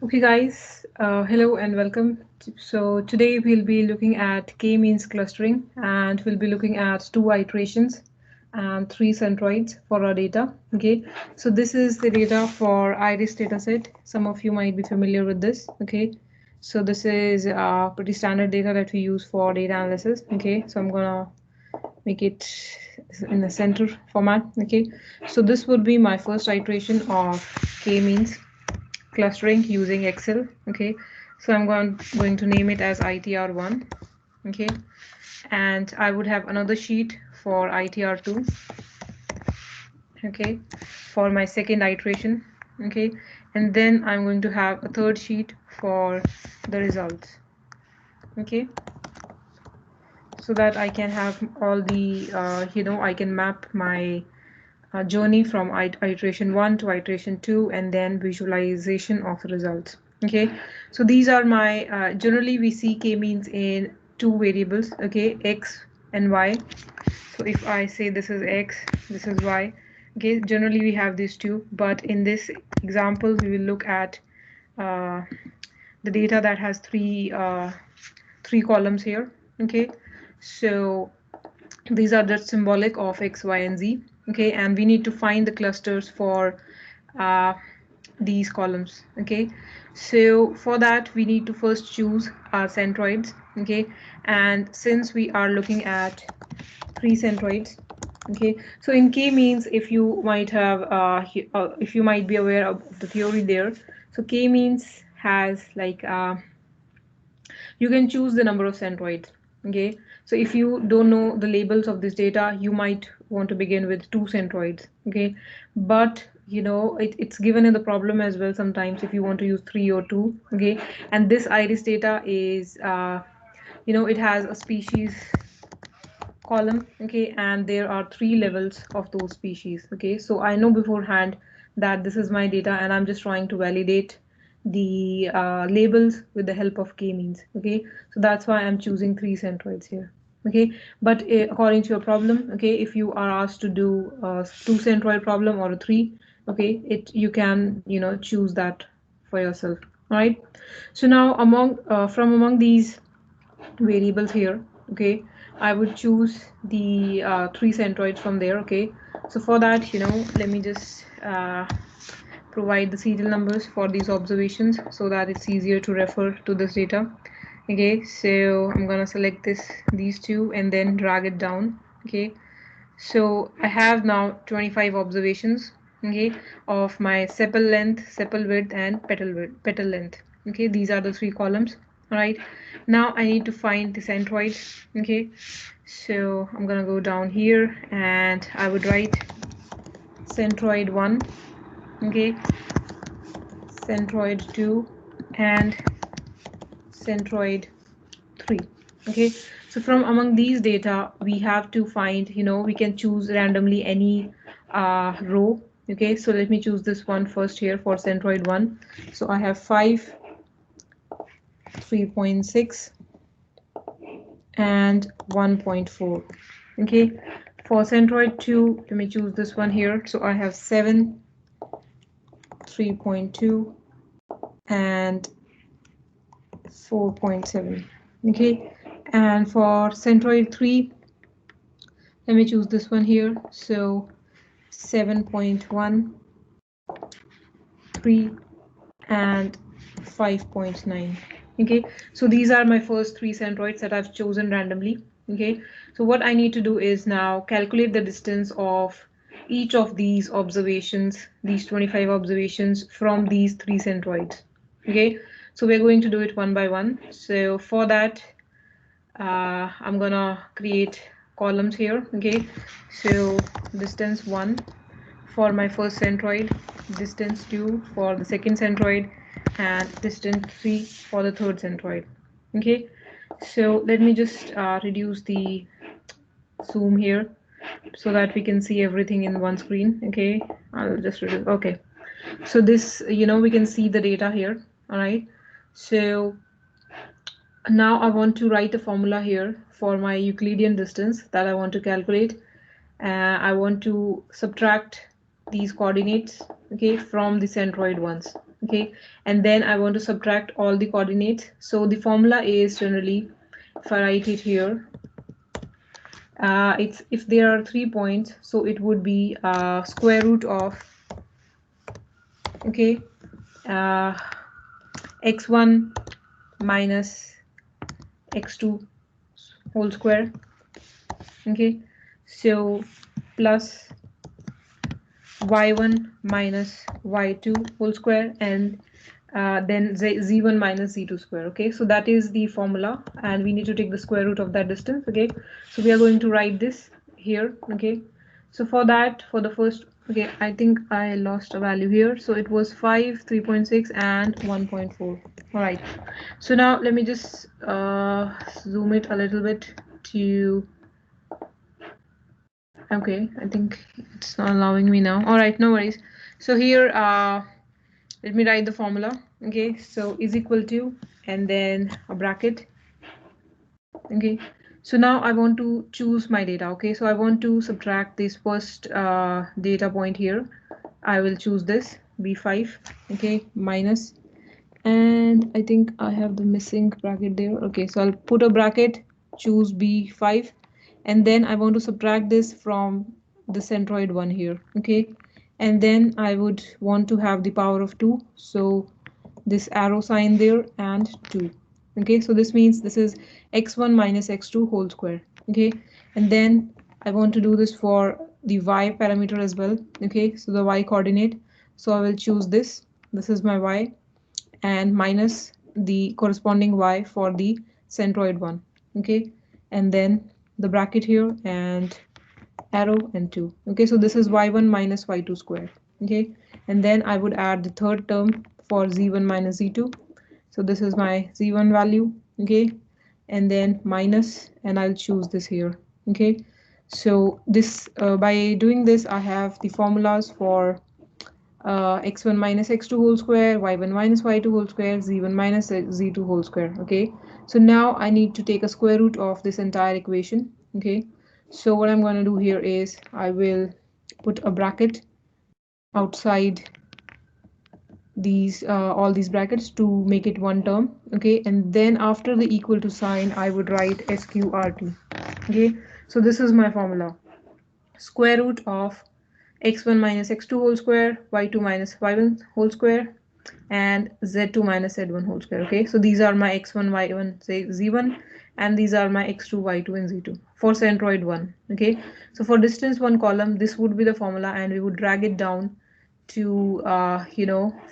Okay, guys, hello and welcome. So today we'll be looking at k-means clustering, and we'll be looking at two iterations and three centroids for our data. Okay, so this is the data for iris dataset. Some of you might be familiar with this. Okay, so this is pretty standard data that we use for data analysis. Okay, so I'm gonna make it in the center format. Okay, so this would be my first iteration of k-means clustering using Excel. Okay, so I'm going to name it as ITR1. Okay, and I would have another sheet for ITR2. Okay, for my second iteration. Okay, and then I'm going to have a third sheet for the results. Okay, so that I can have all the I can map my journey from iteration 1 to iteration 2 and then visualization of the results. Okay, so these are my generally we see k-means in two variables, okay, x and y. So if I say this is x, this is y, okay, generally we have these two, but in this example we will look at uh, the data that has three columns here. Okay, so these are just symbolic of x, y, and z. Okay, and we need to find the clusters for uh, these columns. Okay, so for that we need to first choose our centroids. Okay, and since we are looking at three centroids, okay, so in k-means, if you might have if you might be aware of the theory there, so k-means has like you can choose the number of centroids. Okay, so if you don't know the labels of this data, you might want to begin with two centroids. Okay, but it's given in the problem as well sometimes if you want to use three or two. Okay, and this iris data is it has a species column. Okay, and there are three levels of those species. Okay, so I know beforehand that this is my data and I'm just trying to validate the labels with the help of k-means. Okay, so that's why I'm choosing three centroids here. Okay, but according to your problem, okay, if you are asked to do a two centroid problem or a three, okay, it you can choose that for yourself. All right, so now among these variables here, okay, I would choose the three centroids from there. Okay, so for that, let me just provide the serial numbers for these observations so that it's easier to refer to this data. Okay, so I'm gonna select these two and then drag it down. Okay, so I have now 25 observations, okay, of my sepal length, sepal width, and petal length. Okay, these are the three columns. All right, now I need to find the centroid. Okay, so I'm gonna go down here and I would write centroid 1, okay, centroid 2, and centroid 3. Okay, so from among these data we have to find, we can choose randomly any row. Okay, so let me choose this one first here for centroid 1. So I have 5, 3.6, and 1.4. Okay, for centroid 2, let me choose this one here. So I have 7, 3.2, and 4.7. Okay, and for centroid 3, let me choose this one here. So 7.1, 3, and 5.9. Okay, so these are my first three centroids that I've chosen randomly. Okay, so what I need to do is now calculate the distance of each of these observations, these 25 observations from these three centroids. Okay, so we're going to do it one by one. So for that, I'm gonna create columns here. Okay, so distance 1 for my first centroid, distance 2 for the second centroid, and distance 3 for the third centroid. Okay, so let me just reduce the zoom here so that we can see everything in one screen. Okay, I'll just reduce. Okay, so this, we can see the data here. All right, so now I want to write a formula here for my Euclidean distance that I want to calculate. I want to subtract these coordinates, okay, from the centroid ones. okay, and then I want to subtract all the coordinates. So the formula is generally, if I write it here, it's if there are 3 points, so it would be square root of, okay, uh, x1 minus x2 whole square, okay, so plus y1 minus y2 whole square, and then z1 minus z2 square. Okay, so that is the formula, and we need to take the square root of that distance. Okay, so we are going to write this here. Okay, so for that, for the first, okay, I think I lost a value here, so it was 5, 3.6 and 1.4. All right, so now let me just zoom it a little bit to, okay, I think it's not allowing me now. All right, no worries. So here, let me write the formula. Okay, so is equal to, and then a bracket. Okay, so now I want to choose my data. Okay, so I want to subtract this first data point here. I will choose this b5. Okay, minus, and I think I have the missing bracket there. Okay, so I'll put a bracket, choose b5, and then I want to subtract this from the centroid one here. Okay, and then I would want to have the power of 2, so this arrow sign there and 2. Okay, so this means this is x1 minus x2 whole square. Okay, and then I want to do this for the y parameter as well. Okay, so the y coordinate, so I will choose this is my y, and minus the corresponding y for the centroid one. Okay, and then the bracket here and arrow and 2. Okay, so this is y1 minus y2 square. Okay, and then I would add the third term for z1 minus z2. So this is my z1 value. Okay, and then minus, and I'll choose this here. Okay, so this by doing this I have the formulas for x1 minus x2 whole square, y1 minus y2 whole square, z1 minus z2 whole square. Okay, so now I need to take a square root of this entire equation. Okay, so what I'm going to do here is I will put a bracket outside these all these brackets to make it one term. Okay, and then after the equal to sign I would write sqrt. Okay, so this is my formula: square root of x1 minus x2 whole square, y2 minus y1 whole square, and z2 minus z1 whole square. Okay, so these are my x1, y1, z1, and these are my x2, y2, and z2 for centroid 1. Okay, so for distance 1 column, this would be the formula, and we would drag it down to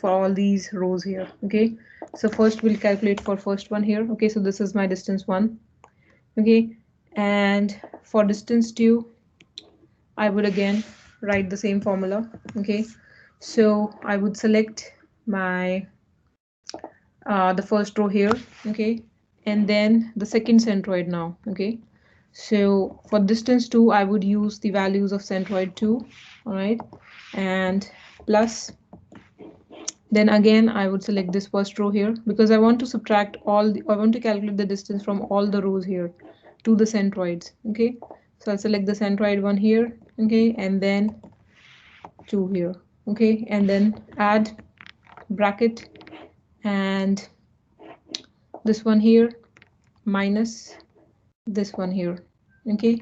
for all these rows here. Okay, so first we'll calculate for first one here. Okay, so this is my distance 1. Okay, and for distance 2, I would again write the same formula. Okay, so I would select my the first row here. Okay, and then the second centroid now. Okay, so for distance 2 I would use the values of centroid 2. All right, and plus, then again I would select this first row here because I want to subtract I want to calculate the distance from all the rows here to the centroids. Okay, so I'll select the centroid one here. Okay, and then 2 here. Okay, and then add bracket and this one here minus this one here. Okay,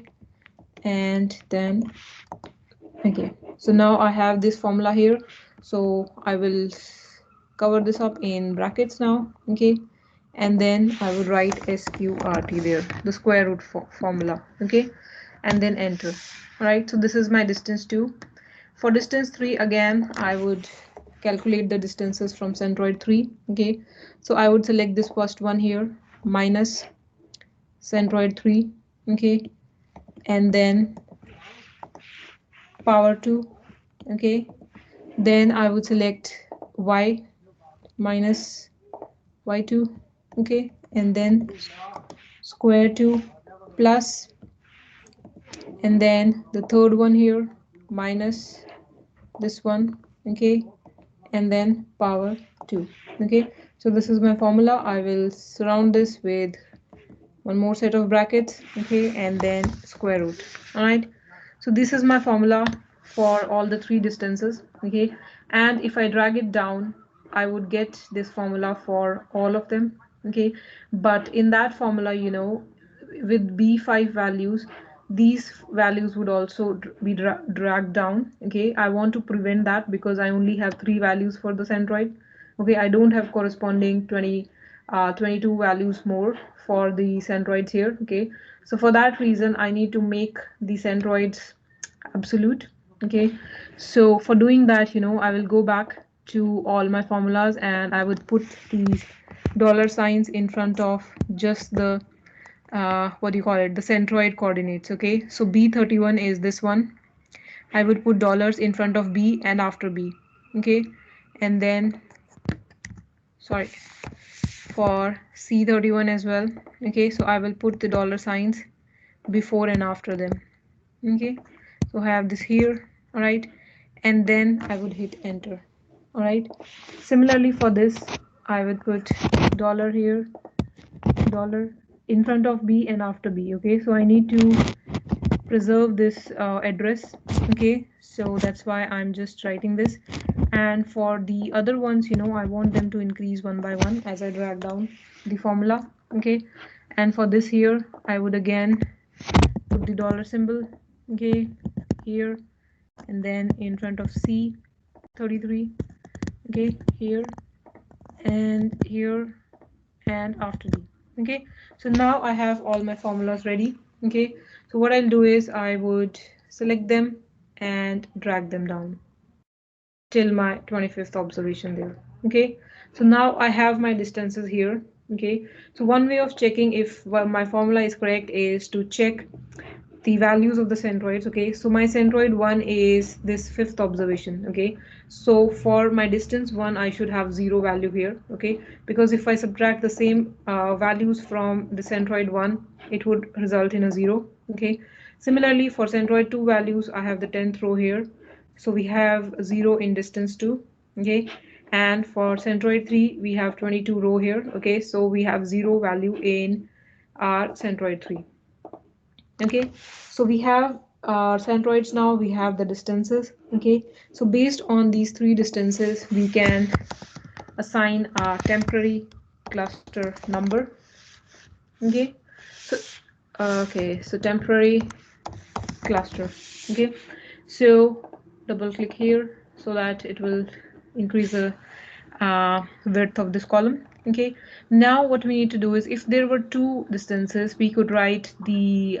and then okay, so now I have this formula here, so I will cover this up in brackets now. Okay, and then I will write sqrt there, the square root formula. Okay, and then enter. All right, so this is my distance 2. For distance 3, again I would calculate the distances from centroid 3. Okay, so I would select this first one here minus centroid 3. Okay, and then power 2. Okay, then I would select y minus y2. Okay, and then square 2 plus, and then the third one here minus this one. Okay, and then power 2. Okay, so this is my formula. I will surround this with one more set of brackets. Okay, and then square root. All right, so this is my formula for all the 3 distances. Okay, and if I drag it down I would get this formula for all of them. Okay, but in that formula, you know, with B5 values, these values would also be dragged down. Okay, I want to prevent that because I only have 3 values for the centroid. Okay, I don't have corresponding 22 values more for the centroids here. Okay, so for that reason I need to make the centroids absolute. Okay, so for doing that, you know, I will go back to all my formulas and I would put these dollar signs in front of just the what do you call it, the centroid coordinates. Okay, so B31 is this one. I would put dollars in front of B and after B. Okay, and then sorry, for C31 as well. Okay, so I will put the dollar signs before and after them. Okay, so I have this here. All right, and then I would hit enter. All right, similarly for this I would put dollar here, dollar in front of B and after B. Okay, so I need to preserve this address. Okay, so that's why I'm just writing this. And for the other ones, you know, I want them to increase one by one as I drag down the formula. Okay, and for this here I would again put the dollar symbol. Okay, here, and then in front of C33. Okay, here and here and after D. Okay, so now I have all my formulas ready. Okay, so what I'll do is I would select them and drag them down till my 25th observation there. Okay, so now I have my distances here. Okay, so one way of checking if my formula is correct is to check the values of the centroids. Okay, so my centroid 1 is this 5th observation. Okay, so for my distance 1 I should have 0 value here. Okay, because if I subtract the same values from the centroid 1, it would result in a 0. Okay, similarly for centroid 2 values I have the 10th row here, so we have 0 in distance 2. Okay, and for centroid 3 we have 22 row here. Okay, so we have 0 value in our centroid 3. Okay, so we have our centroids now, we have the distances. Okay, so based on these 3 distances we can assign a temporary cluster number. Okay, so so temporary cluster. Okay, so double click here so that it will increase the width of this column. Okay, now what we need to do is if there were 2 distances we could write the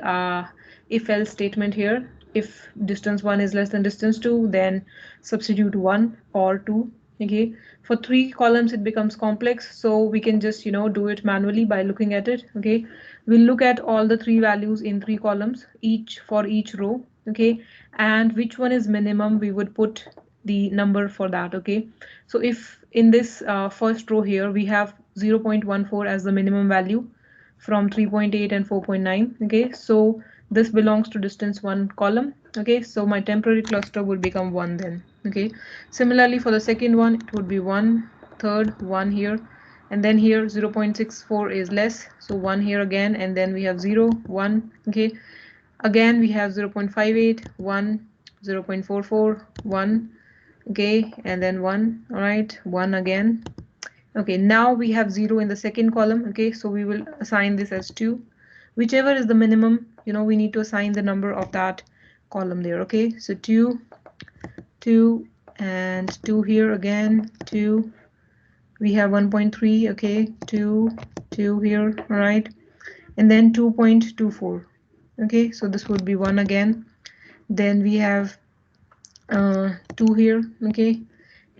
if else statement here. If distance 1 is less than distance 2, then substitute 1 or 2. Okay, for 3 columns it becomes complex, so we can just, you know, do it manually by looking at it. Okay, we'll look at all the 3 values in 3 columns each for each row. Okay, and which one is minimum we would put the number for that. Okay, so if in this first row here we have 0.14 as the minimum value from 3.8 and 4.9. Okay, so this belongs to distance 1 column. Okay, so my temporary cluster would become 1 then. Okay, similarly for the second one it would be 1 third, 1 here, and then here 0.64 is less, so 1 here again, and then we have 0 1. Okay, again we have 0.58 1 0.44 1. Okay, and then 1. All right, 1 again. Okay, now we have 0 in the second column. Okay, so we will assign this as 2. Whichever is the minimum, you know, we need to assign the number of that column there. Okay, so 2 2 and 2 here again, 2. We have 1.3. Okay, 2 2 here. All right, and then 2.24. Okay, so this would be 1 again. Then we have 2 here. Okay,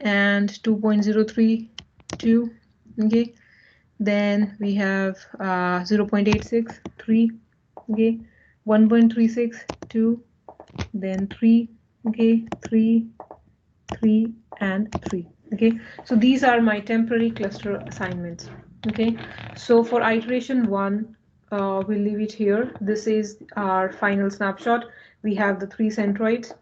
and 2.032. Okay, then we have 0.86 3. Okay, 1.36 2, then 3. Okay, 3 3 and 3. Okay, so these are my temporary cluster assignments. Okay, so for iteration 1 we'll leave it here. This is our final snapshot. We have the 3 centroids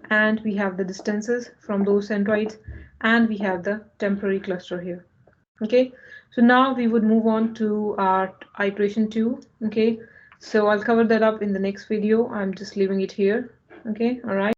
and we have the distances from those centroids and we have the temporary cluster here. Okay, so now we would move on to our iteration 2. Okay, so I'll cover that up in the next video. I'm just leaving it here. Okay, all right.